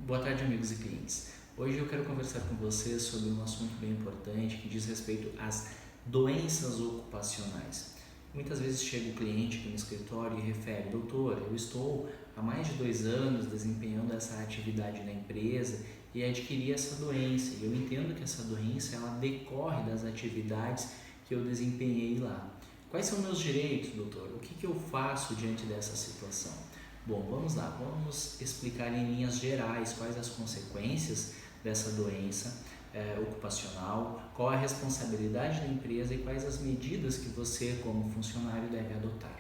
Boa tarde, amigos e clientes. Hoje eu quero conversar com vocês sobre um assunto bem importante que diz respeito às doenças ocupacionais. Muitas vezes chega o cliente aqui no escritório e refere: doutor, eu estou há mais de 2 anos desempenhando essa atividade na empresa e adquiri essa doença. E eu entendo que essa doença ela decorre das atividades que eu desempenhei lá. Quais são meus direitos, doutor? O que eu faço diante dessa situação? Bom, vamos lá, vamos explicar em linhas gerais quais as consequências dessa doença ocupacional, qual a responsabilidade da empresa e quais as medidas que você, como funcionário, deve adotar.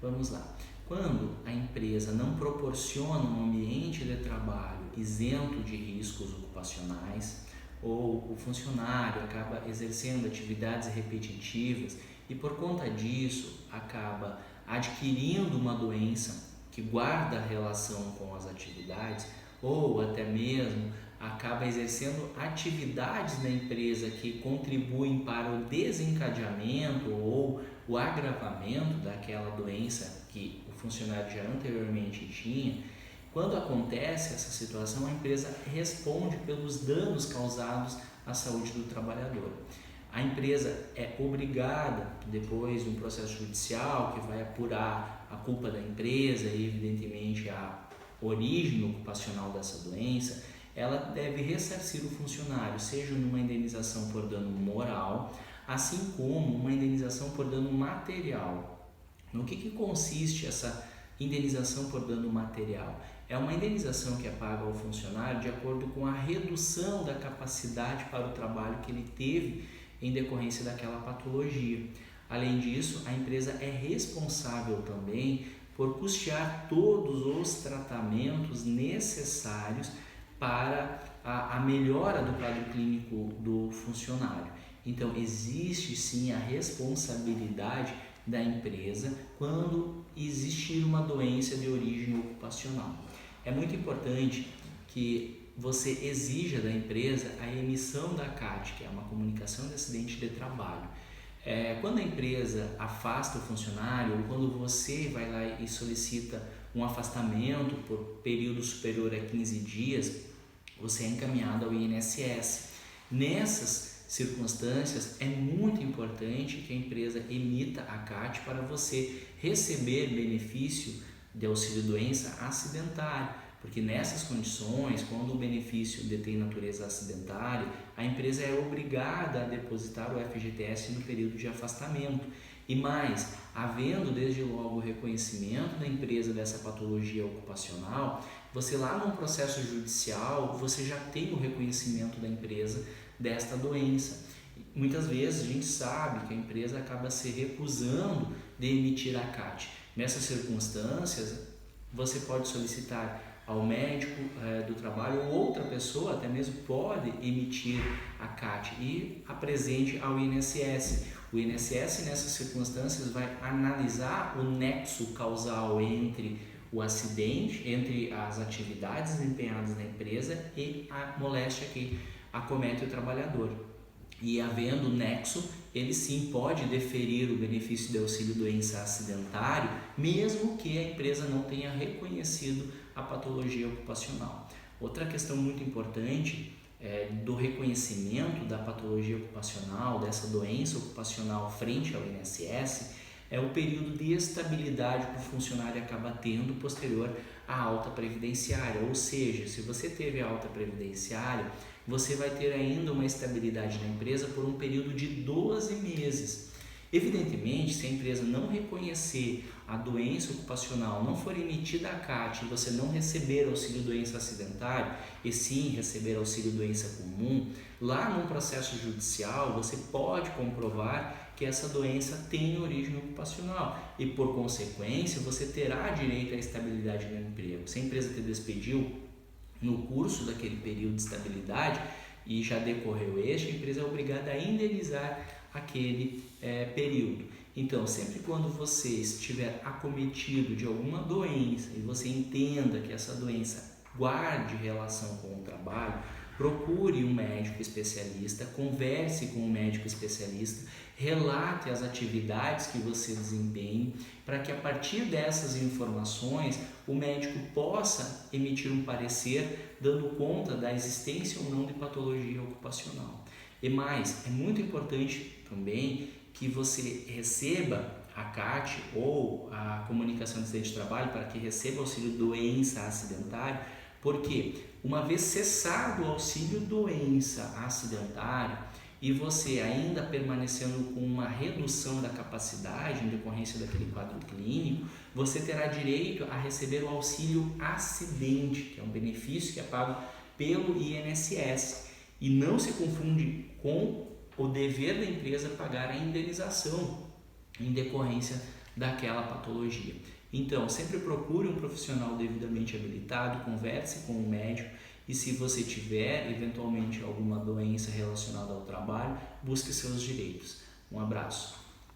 Vamos lá. Quando a empresa não proporciona um ambiente de trabalho isento de riscos ocupacionais, ou o funcionário acaba exercendo atividades repetitivas e por conta disso acaba adquirindo uma doença que guarda relação com as atividades, ou até mesmo acaba exercendo atividades na empresa que contribuem para o desencadeamento ou o agravamento daquela doença que o funcionário já anteriormente tinha. Quando acontece essa situação, a empresa responde pelos danos causados à saúde do trabalhador. A empresa é obrigada, depois de um processo judicial que vai apurar a culpa da empresa e, evidentemente, a origem ocupacional dessa doença, ela deve ressarcir o funcionário, seja numa indenização por dano moral, assim como uma indenização por dano material. No que consiste essa indenização por dano material? É uma indenização que é paga ao funcionário de acordo com a redução da capacidade para o trabalho que ele teve em decorrência daquela patologia. Além disso, a empresa é responsável também por custear todos os tratamentos necessários para a melhora do quadro clínico do funcionário. Então, existe sim a responsabilidade da empresa quando existir uma doença de origem ocupacional. É muito importante que você exija da empresa a emissão da CAT, que é uma comunicação de acidente de trabalho. Quando a empresa afasta o funcionário ou quando você vai lá e solicita um afastamento por período superior a 15 dias, você é encaminhado ao INSS. Nessas circunstâncias, é muito importante que a empresa emita a CAT para você receber benefício de auxílio-doença acidentário. Porque nessas condições, quando o benefício detém natureza acidentária, a empresa é obrigada a depositar o FGTS no período de afastamento. E mais, havendo desde logo o reconhecimento da empresa dessa patologia ocupacional, você lá num processo judicial, você já tem o reconhecimento da empresa desta doença. Muitas vezes a gente sabe que a empresa acaba se recusando de emitir a CAT. Nessas circunstâncias, você pode solicitar ao médico do trabalho ou outra pessoa até mesmo pode emitir a CAT e apresente ao INSS. O INSS nessas circunstâncias vai analisar o nexo causal entre o acidente, entre as atividades desempenhadas na empresa e a moléstia que acomete o trabalhador. E havendo nexo, ele sim pode deferir o benefício de auxílio-doença acidentário, mesmo que a empresa não tenha reconhecido a patologia ocupacional. Outra questão muito importante do reconhecimento da patologia ocupacional, dessa doença ocupacional frente ao INSS, é o período de estabilidade que o funcionário acaba tendo posterior à alta previdenciária. Ou seja, se você teve a alta previdenciária, você vai ter ainda uma estabilidade na empresa por um período de 12 meses. Evidentemente, se a empresa não reconhecer a doença ocupacional, não for emitida a CAT e você não receber auxílio-doença acidentário e sim receber auxílio-doença comum, lá num processo judicial você pode comprovar que essa doença tem origem ocupacional e, por consequência, você terá direito à estabilidade no emprego. Se a empresa te despediu no curso daquele período de estabilidade e já decorreu este, a empresa é obrigada a indenizar aquele período. Então, sempre quando você estiver acometido de alguma doença e você entenda que essa doença guarde relação com o trabalho, procure um médico especialista, converse com um médico especialista, relate as atividades que você desempenha, para que a partir dessas informações o médico possa emitir um parecer dando conta da existência ou não de patologia ocupacional. E mais, é muito importante também que você receba a CAT ou a comunicação de acidente de trabalho para que receba auxílio doença acidentário, porque uma vez cessado o auxílio doença acidentário e você ainda permanecendo com uma redução da capacidade em decorrência daquele quadro clínico, você terá direito a receber o auxílio acidente, que é um benefício que é pago pelo INSS, e não se confunde com o dever da empresa pagar a indenização em decorrência daquela patologia. Então, sempre procure um profissional devidamente habilitado, converse com o médico e se você tiver eventualmente alguma doença relacionada ao trabalho, busque seus direitos. Um abraço.